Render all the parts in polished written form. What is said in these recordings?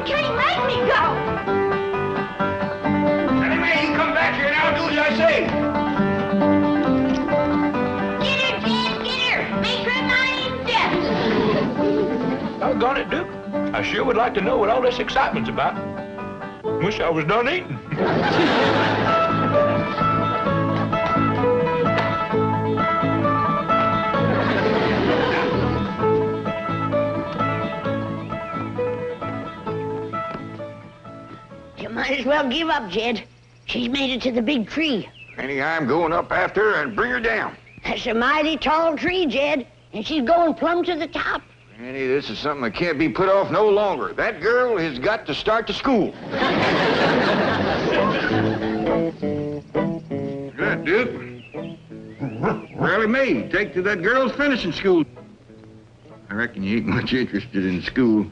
can't let me go. Elly May, you come back here and I'll do as I say. Get her, Jed, get her. Make her mind deaf. Doggone it, Duke. I sure would like to know what all this excitement's about. Wish I was done eating. You might as well give up, Jed. She's made it to the big tree. Granny, I'm going up after her and bring her down. That's a mighty tall tree, Jed, and she's going plumb to the top. Granny, this is something that can't be put off no longer. That girl has got to start to school. Good, Duke. Elly May, take to that girl's finishing school. I reckon you ain't much interested in school.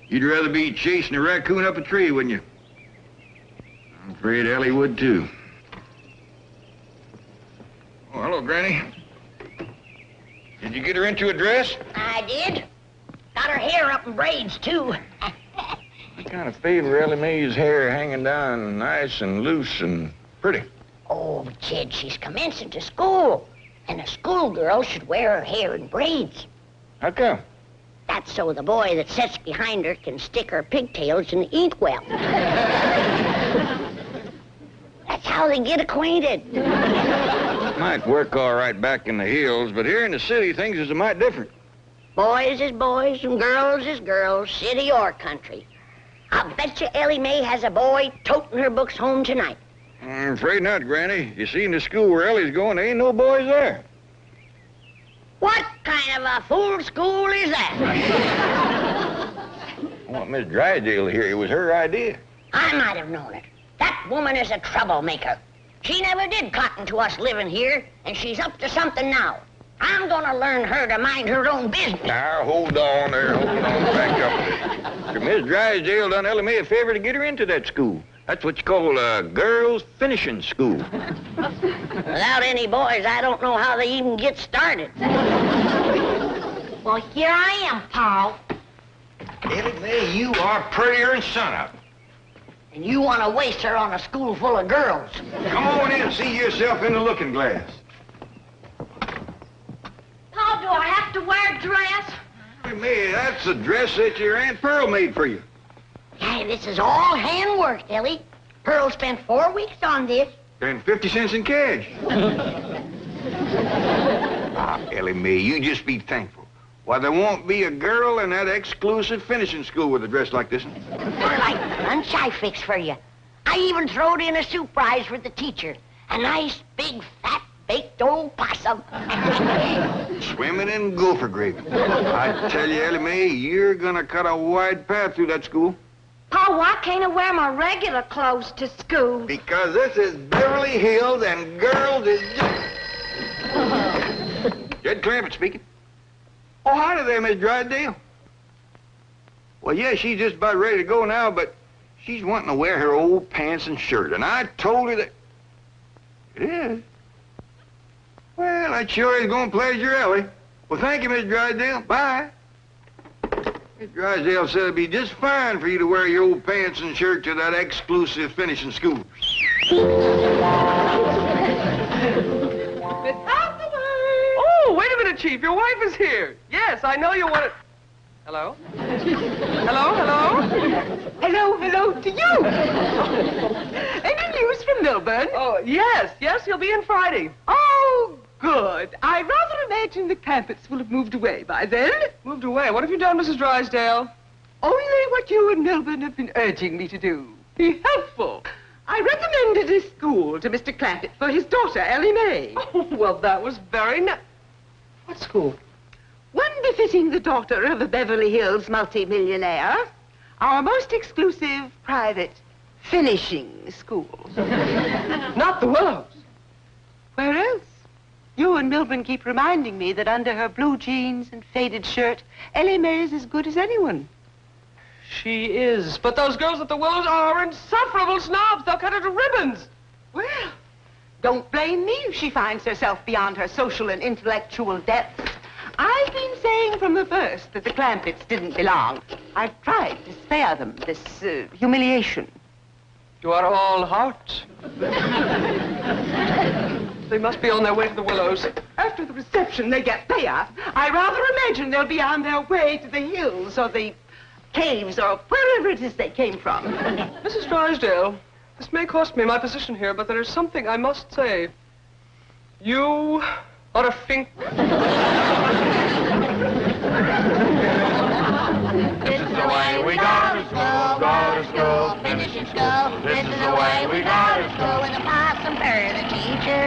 You'd rather be chasing a raccoon up a tree, wouldn't you? I'm afraid Elly would, too. Oh, hello, Granny. Did you get her into a dress? I did. Got her hair up in braids, too. I kind of favor Elly May's hair hanging down nice and loose and pretty. Oh, Jed, she's commencing to school. And a schoolgirl should wear her hair in braids. How come? That's so the boy that sits behind her can stick her pigtails in the inkwell. That's how they get acquainted. Might work all right back in the hills, but here in the city, things is a mite different. Boys is boys and girls is girls, city or country. I'll bet you Elly May has a boy toting her books home tonight. I'm afraid not, Granny. You see, in the school where Elly's going, there ain't no boys there. What kind of a fool school is that? I want Miss Drysdale to hear it was her idea. I might have known it. That woman is a troublemaker. She never did cotton to us living here, and she's up to something now. I'm gonna learn her to mind her own business. Now, hold on there, hold on, back up. Miss Drysdale done Elly May a favor to get her into that school. That's what you call a girls' finishing school. Without any boys, I don't know how they even get started. Well, here I am, Paul. Elly May, you are prettier than sunup. And you want to waste her on a school full of girls. Come on in and see yourself in the looking glass. Paul, do I have to wear a dress? Elly May, that's the dress that your Aunt Pearl made for you. Hey, this is all hand-worked, Elly. Pearl spent 4 weeks on this. And 50 cents in cash. Elly May, you just be thankful. Why, there won't be a girl in that exclusive finishing school with a dress like this one. For like lunch I fixed for you. I even throwed in a surprise for the teacher. A nice, big, fat, baked old possum. Swimming in gopher gravy. I tell you, Elly May, you're gonna cut a wide path through that school. Paul, why can't I wear my regular clothes to school? Because this is Beverly Hills and girls is just... Jed Clampetts speaking. Oh, howdy there, Miss Drysdale. Well, yeah, she's just about ready to go now, but she's wanting to wear her old pants and shirt, and I told her that... It is? Well, that sure is going to pleasure Elly. Well, thank you, Miss Drysdale. Bye. Miss Drysdale said it'd be just fine for you to wear your old pants and shirt to that exclusive finishing school. Oh, wait a minute, Chief. Your wife is here. Yes, I know you want to... Hello? Hello, hello? Hello, hello to you. Any news from Milburn? Oh, yes, he'll be in Friday. Oh, good. I rather imagine the Clampetts will have moved away by then. Moved away. What have you done, Mrs. Drysdale? Only what you and Milburn have been urging me to do. Be helpful. I recommended a school to Mr. Clampett for his daughter, Elly May. Oh, well, that was very nice. What school? One befitting the daughter of a Beverly Hills multimillionaire. Our most exclusive private finishing school. Not the Willows. Where else? You and Milburn keep reminding me that under her blue jeans and faded shirt, Elly May is as good as anyone. She is, but those girls at the Willows are insufferable snobs. They'll cut her to ribbons. Well, don't blame me if she finds herself beyond her social and intellectual depth. I've been saying from the first that the Clampetts didn't belong. I've tried to spare them this humiliation. You are all heart. They must be on their way to the Willows. After the reception, they get there. I rather imagine they'll be on their way to the hills or the caves or wherever it is they came from. Mrs. Drysdale, this may cost me my position here, but there is something I must say. You are a fink. This is the way we go to school, finishing school. This is the way we go to school with a possum for the teacher.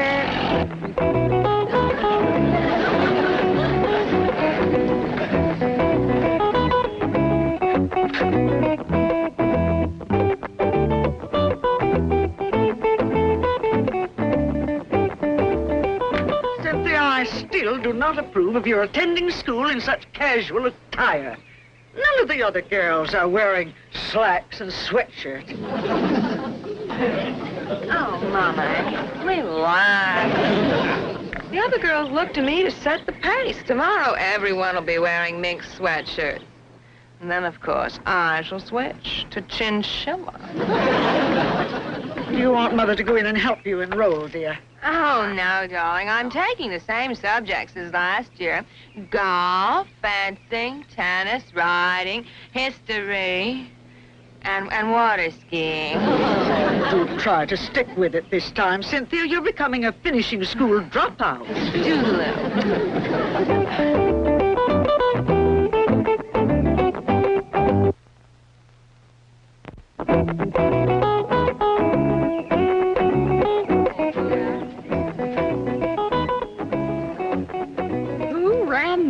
Cynthia, I still do not approve of your attending school in such casual attire. None of the other girls are wearing slacks and sweatshirts. Oh, Mama, relax. The other girls look to me to set the pace. Tomorrow, everyone will be wearing mink sweatshirts. And then, of course, I shall switch to chinchilla. Do you want Mother to go in and help you enroll, dear? Oh, no, darling. I'm taking the same subjects as last year. Golf, fencing, tennis, riding, history, and water skiing. Do try to stick with it this time, Cynthia. You're becoming a finishing school dropout.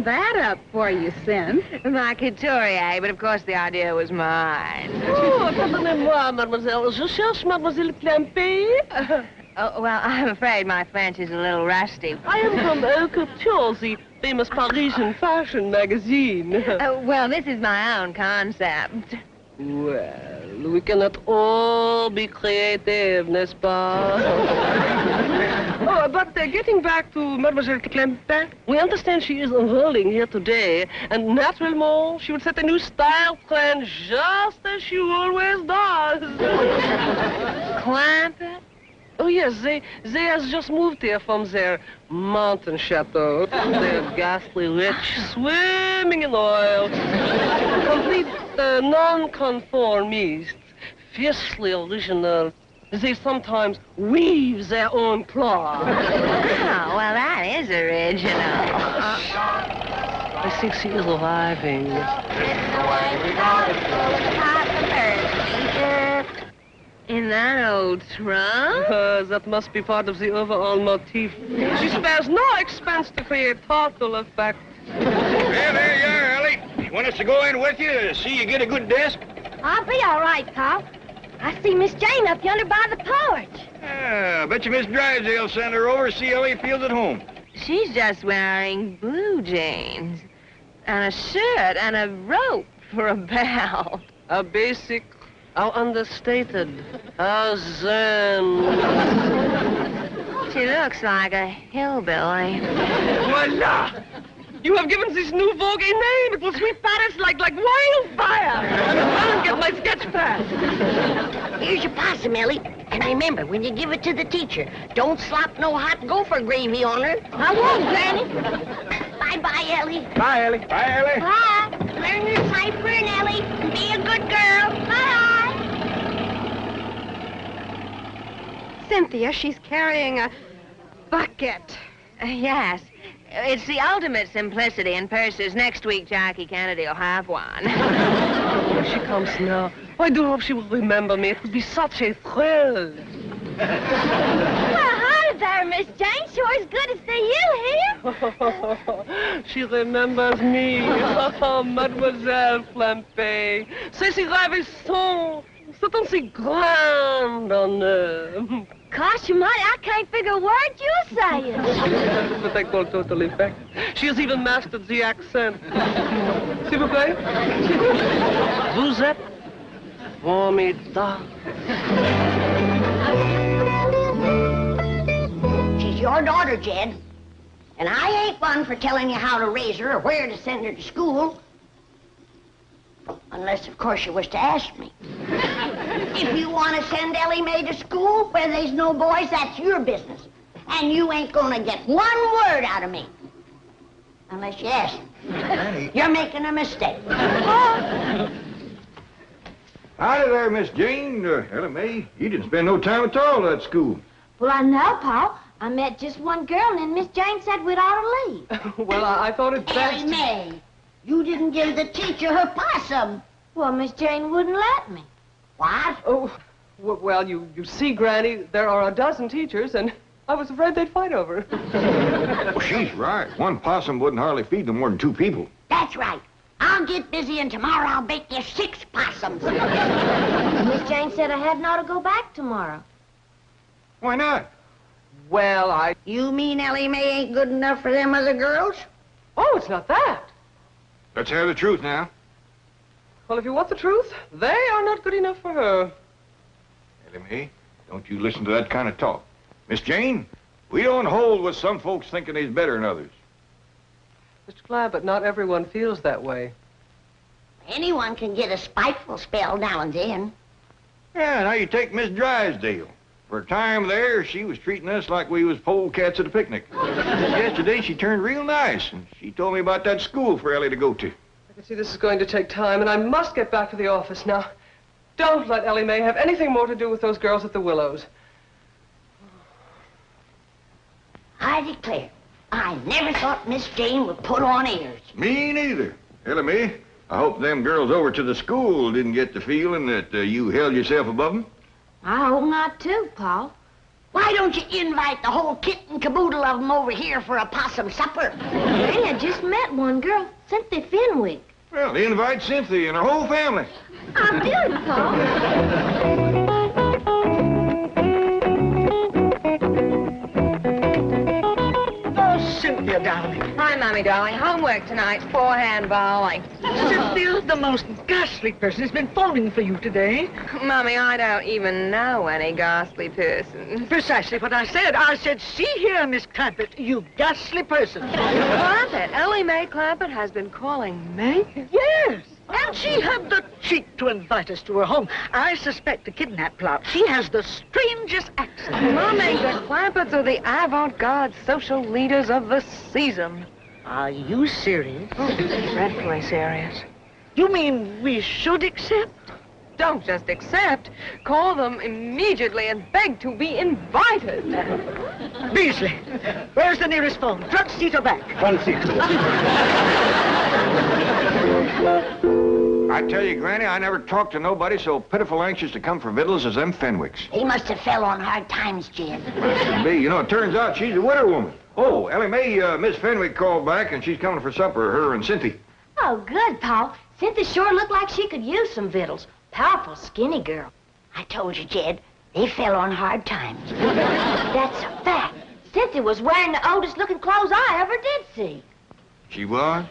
That up for you, Sin. My couturier, but of course the idea was mine. Oh, pardonnez-moi, mademoiselle. Je cherche mademoiselle Clampetts. Oh, well, I'm afraid my French is a little rusty. I am from E04, the famous Parisian fashion magazine. Well, this is my own concept. Well, we cannot all be creative, n'est-ce pas? Oh, but getting back to Mademoiselle Clampetts, we understand she is enrolling here today, and naturally, she would set a new style trend just as she always does. Clampetts? Oh, yes, they has just moved here from their mountain chateau. They're ghastly rich, swimming in oil. Complete non-conformists, fiercely original. They sometimes weave their own cloth. Oh, well, that is original. I think she is arriving. This is the way we go to school with a possum for the teacher. In that old trunk? That must be part of the overall motif. She spares no expense to create total effect. Well, there you are, Ellie. You want us to go in with you to see you get a good desk? I'll be all right, Pop. I see Miss Jane up yonder by the porch. I bet you Miss Drysdale sent her over to see Ellie feels at home. She's just wearing blue jeans and a shirt and a rope for a belt. A basic, how understated, how zen. She looks like a hillbilly. Voila! You have given this new vogue a name. It will sweep Paris like wildfire. I'll get my sketch pad. Here's your possum, Ellie. And remember, when you give it to the teacher, don't slop no hot gopher gravy on her. I won't, Granny. Bye-bye, Ellie. Bye, Ellie. Bye, Ellie. Bye. Learn your cipher, and Ellie, and be a good girl. Bye. Cynthia, she's carrying a bucket. Yes. It's the ultimate simplicity in purses. Next week, Jackie Kennedy will have one. Here she comes now. I do hope she will remember me. It would be such a thrill. Well, hi there, Miss Jane. Sure is good to see you here. She remembers me. Oh, Mademoiselle Clampetts. C'est si ravissant. C'est un si grand honneur. Gosh, you might, I can't figure a word you're saying. That's what I call total effect. She has even mastered the accent. S'il vous plaît. Vous êtes formidable. She's your daughter, Jed. And I ain't one for telling you how to raise her or where to send her to school. Unless, of course, you wish to ask me. If you want to send Elly May to school where there's no boys, that's your business. And you ain't gonna get one word out of me. Unless you ask. Granny. You're making a mistake. Howdy there, Miss Jane. Elly May, you didn't spend no time at all at school. Well, I know, Pa. I met just one girl, and then Miss Jane said we'd ought to leave. Well, I thought it best. Elly May, you didn't give the teacher her possum. Well, Miss Jane wouldn't let me. What? Oh, well, you see, Granny, there are a dozen teachers, and I was afraid they'd fight over it. Well, she's right. One possum wouldn't hardly feed no more than 2 people. That's right. I'll get busy, and tomorrow I'll bake you 6 possums. Miss Jane said I hadn't ought to go back tomorrow. Why not? Well, You mean Elly May ain't good enough for them other girls? Oh, it's not that. Let's hear the truth now. Well, if you want the truth, they are not good enough for her. Elly May, don't you listen to that kind of talk. Miss Jane, we don't hold with some folks thinking they's better than others. Mr. Clampett, not everyone feels that way. Anyone can get a spiteful spell now and then. Yeah, now you take Miss Drysdale. For a time there, she was treating us like we was polecats at a picnic. Yesterday, she turned real nice, and she told me about that school for Elly to go to. I can see this is going to take time, and I must get back to the office now. Don't let Elly May have anything more to do with those girls at the Willows. I declare, I never thought Miss Jane would put on airs. Me neither. Elly May, I hope them girls over to the school didn't get the feeling that you held yourself above them. I hope not, too, Pa. Why don't you invite the whole kit and caboodle of them over here for a possum supper? Granny, I just met one girl, Cynthia Fenwick. Well, invite Cynthia and her whole family. I did, Pa. Cynthia, darling. Hi, Mommy, darling. Homework tonight, forehand bowling. Cynthia, the most ghastly person has been phoning for you today. Mommy, I don't even know any ghastly person. Precisely what I said. I said, see here, Miss Clampett, you ghastly person. Clampett? Elly May Clampett has been calling me? Yes. And she had the cheek to invite us to her home. I suspect a kidnap plot. She has the strangest accent. Mommy, the Clampetts are the avant-garde social leaders of the season. Are you serious? Dreadfully serious. You mean we should accept? Don't just accept. Call them immediately and beg to be invited. Beasley, where's the nearest phone? Front seat or back? Front seat. I tell you, Granny, I never talked to nobody so pitiful anxious to come for victuals as them Fenwicks. He must have fell on hard times, Jed. Must be. You know, it turns out she's a widow woman. Oh, Elly May, Miss Fenwick called back, and she's coming for supper, her and Cynthia. Oh, good, Pa. Cynthia sure looked like she could use some victuals. Powerful skinny girl. I told you, Jed, they fell on hard times. That's a fact. Cynthia was wearing the oldest-looking clothes I ever did see. She was?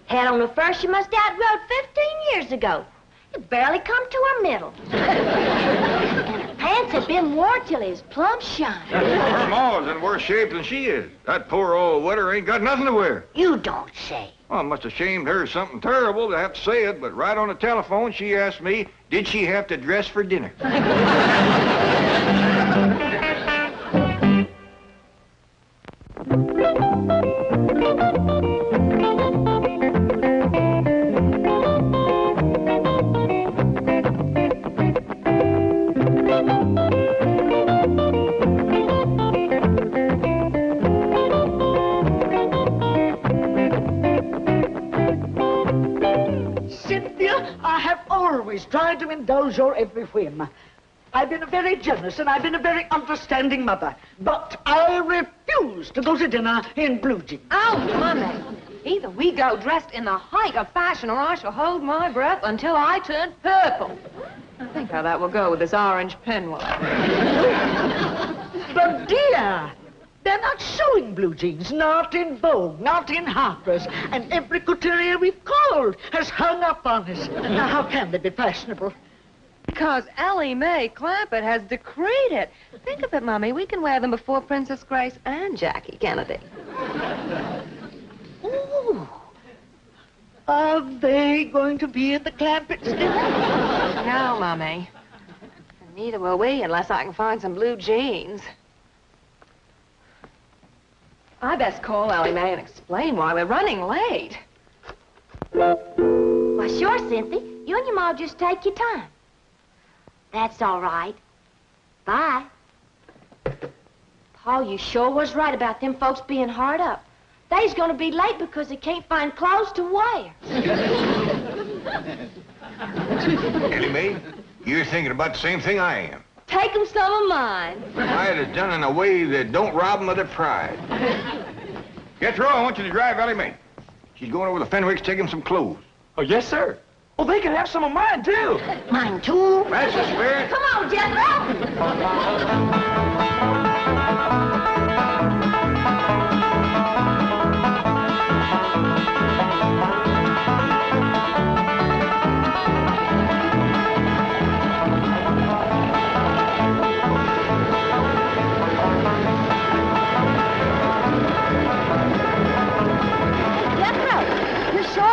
Had on the fur she must have outrode 15 years ago. It barely come to her middle. And her pants had been worn till his plumb shine. Her ma's in worse shape than she is. That poor old widder ain't got nothing to wear. You don't say. Well, it must have shamed her something terrible to have to say it, but right on the telephone she asked me, did she have to dress for dinner? I have always tried to indulge your every whim. I've been a very generous and I've been a very understanding mother. But I refuse to go to dinner in blue jeans. Oh, Mommy. Either we go dressed in the height of fashion or I shall hold my breath until I turn purple. I think how that will go with this orange peignoir. But dear, they're not showing blue jeans, not in Vogue, not in Harper's, and every couturier we've called has hung up on us. Now, how can they be fashionable? because Elly May Clampett has decreed it. Think of it, Mommy. We can wear them before Princess Grace and Jackie Kennedy. Ooh. Are they going to be at the Clampetts dinner? No, Mommy. And neither will we unless I can find some blue jeans. I best call Elly May and explain why we're running late. Well, sure, Cynthia. You and your ma just take your time. That's all right. Bye. Paul, you sure was right about them folks being hard up. They's gonna be late because they can't find clothes to wear. Elly May, you're thinking about the same thing I am. Take them some of mine. I'd have done in a way that don't rob them of their pride. Jethro, I want you to drive Elly May. She's going over to Fenwick's to take him some clothes. Oh, yes, sir. Oh, they can have some of mine, too. Mine, too. That's the spirit. Come on, Jethro.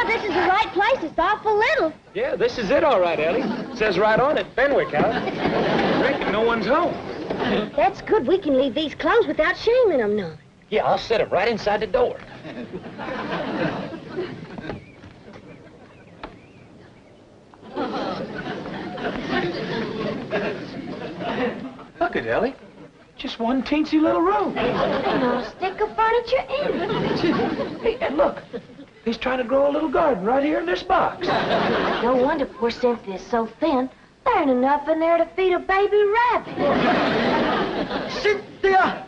This is the right place. It's awful little. Yeah, this is it, all right, Ellie. It says right on it, Fenwick House. I reckon no one's home. That's good. We can leave these clothes without shaming them none. Yeah, I'll set them right inside the door. Look at Ellie. Just one teensy little room. No stick of furniture in it. Hey, and look. He's trying to grow a little garden right here in this box. No wonder poor Cynthia's so thin. There ain't enough in there to feed a baby rabbit. Cynthia!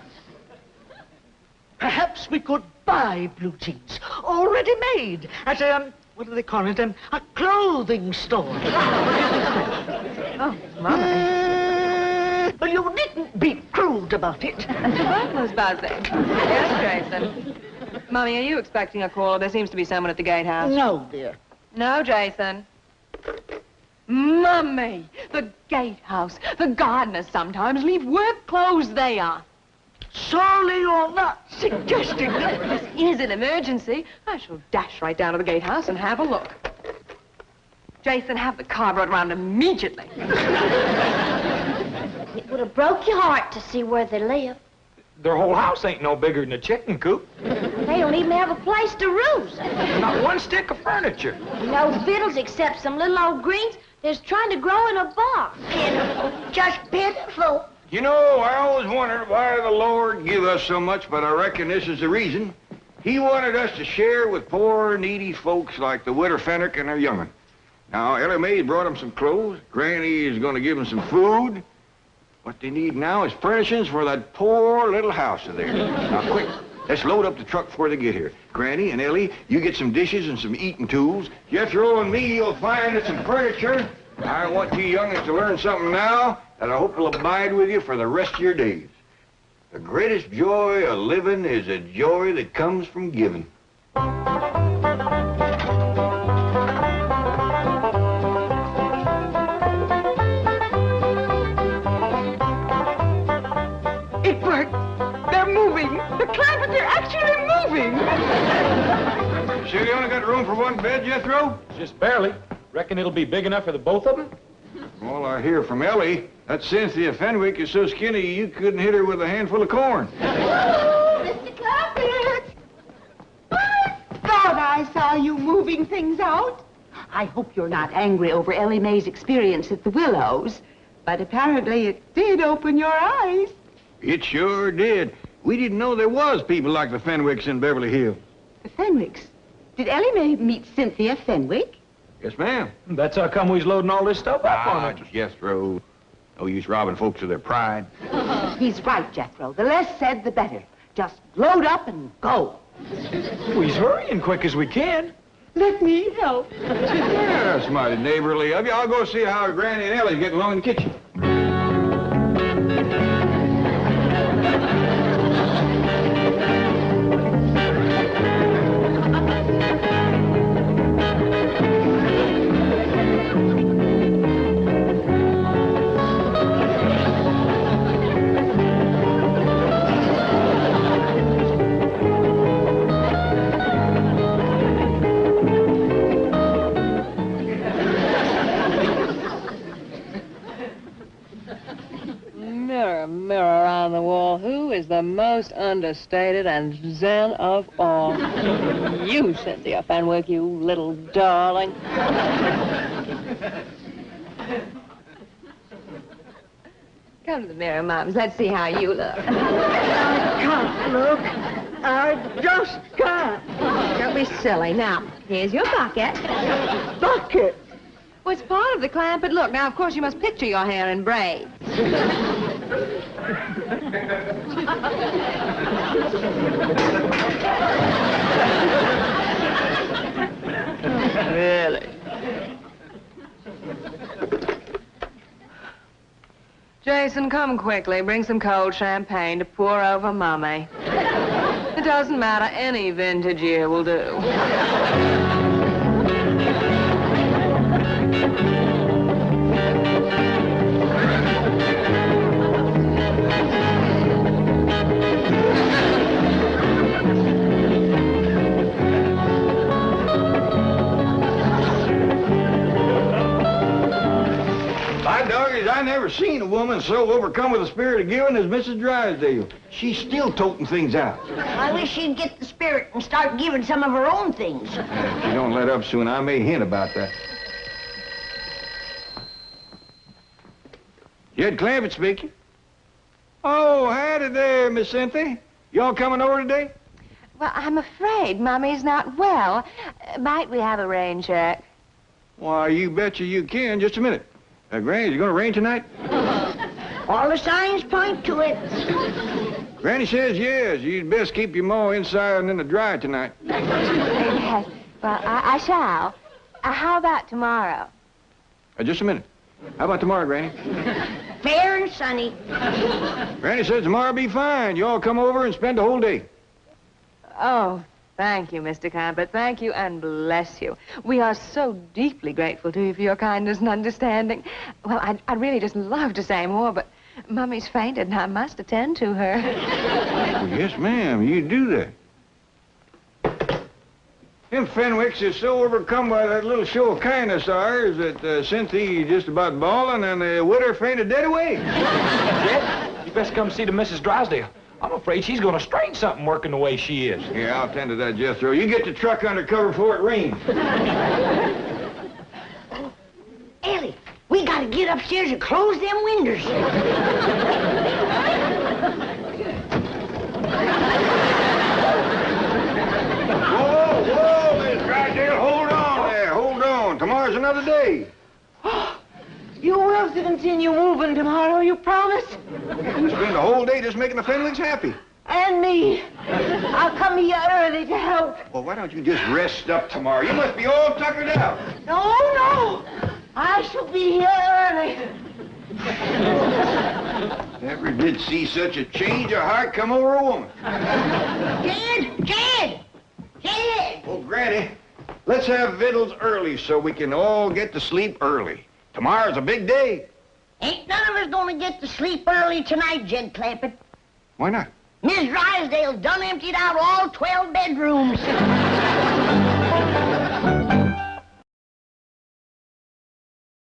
Perhaps we could buy blue jeans, already made, at what do they call it, a clothing store. Oh, Mommy. But you needn't be crude about it. The butler's buzzing. Yes, Jason. Mommy, are you expecting a caller? There seems to be someone at the gatehouse. No, dear. No, Jason. Mummy, the gatehouse. The gardeners sometimes leave work clothes there. Surely you're not suggesting that... This is an emergency. I shall dash right down to the gatehouse and have a look. Jason, have the car brought round immediately. It would have broke your heart to see where they live. Their whole house ain't no bigger than a chicken coop. They don't even have a place to roost. Not one stick of furniture. No victuals except some little old greens that's trying to grow in a box. Pitiful. Just pitiful. You know, I always wondered why the Lord give us so much, but I reckon this is the reason. He wanted us to share with poor, needy folks like the widow Fenwick and her young'un. Now, Elly May brought them some clothes. Granny is going to give them some food. What they need now is furnishings for that poor little house of theirs. Now, quick, let's load up the truck before they get here. Granny and Ellie, you get some dishes and some eating tools. Jethro and me, you'll find us some furniture. I want you young'uns to learn something now that I hope will abide with you for the rest of your days. The greatest joy of living is a joy that comes from giving. It worked. They're moving. The Clampetts are actually moving. You sure you only got room for one bed, Jethro? Just barely. Reckon it'll be big enough for the both of them? All I hear from Ellie, that Cynthia Fenwick is so skinny you couldn't hit her with a handful of corn. Mr. Clampett! I thought I saw you moving things out. I hope you're not angry over Elly May's experience at the Willows, but apparently it did open your eyes. It sure did. We didn't know there was people like the Fenwicks in Beverly Hills. The Fenwicks. Did Elly May meet Cynthia Fenwick? Yes, ma'am. That's how come we's loading all this stuff up on it. Jethro. No use robbing folks of their pride. He's right, Jethro. The less said, the better. Just load up and go. We's hurrying quick as we can. Let me help. Yeah, that's mighty neighborly of you. I'll go see how Granny and Ellie's getting along in the kitchen. is the most understated and zen of all. You, Cynthia Fenwick, you little darling. Come to the mirror, Mums. Let's see how you look. I can't look. I just can't. Don't be silly. Now, here's your bucket. Bucket. Well, it's part of the Clampett look. Now, of course, you must picture your hair in braids. Really? Jason, come quickly. Bring some cold champagne to pour over Mummy. It doesn't matter. Any vintage year will do. I never seen a woman so overcome with the spirit of giving as Mrs. Drysdale. She's still toting things out. I wish she'd get the spirit and start giving some of her own things. If she don't let up soon, I may hint about that. Jed Clampett speaking. Oh, howdy there, Miss Cynthia. Y'all coming over today? Well, I'm afraid Mummy's not well. Might we have a rain check? Why, you betcha you can. Just a minute. Granny, you gonna rain tonight? All the signs point to it. Granny says yes. You'd best keep your maw inside and in the dry tonight. Yes. Well, I shall. How about tomorrow? Just a minute. How about tomorrow, Granny? Fair and sunny. Granny says tomorrow'll be fine. You all come over and spend the whole day. Oh, thank you, Mr. Clampett. Thank you and bless you. We are so deeply grateful to you for your kindness and understanding. Well, I'd really just love to say more, but Mummy's fainted and I must attend to her. Well, yes, ma'am. You do that. Them Fenwicks is so overcome by that little show of kindness of ours that Cynthia just about bawling and the widow fainted dead away. Jed, you best come see the Mrs. Drysdale. I'm afraid she's gonna strain something working the way she is. Yeah, I'll tend to that, Jethro. You get the truck under cover before it rains. Ellie, we gotta get upstairs and close them windows. Whoa, Miss Drysdale, hold on there, hold on. Tomorrow's another day. You will continue moving tomorrow, you promise? We spend the whole day just making the Fenwicks happy. And me. I'll come here early to help. Well, why don't you just rest up tomorrow? You must be all tuckered out. No. I shall be here early. Never did see such a change of heart come over a woman. Jed! Oh, Granny, let's have victuals early so we can all get to sleep early. Tomorrow's a big day. Ain't none of us gonna get to sleep early tonight, Jed Clampett. Why not? Miss Drysdale done emptied out all 12 bedrooms.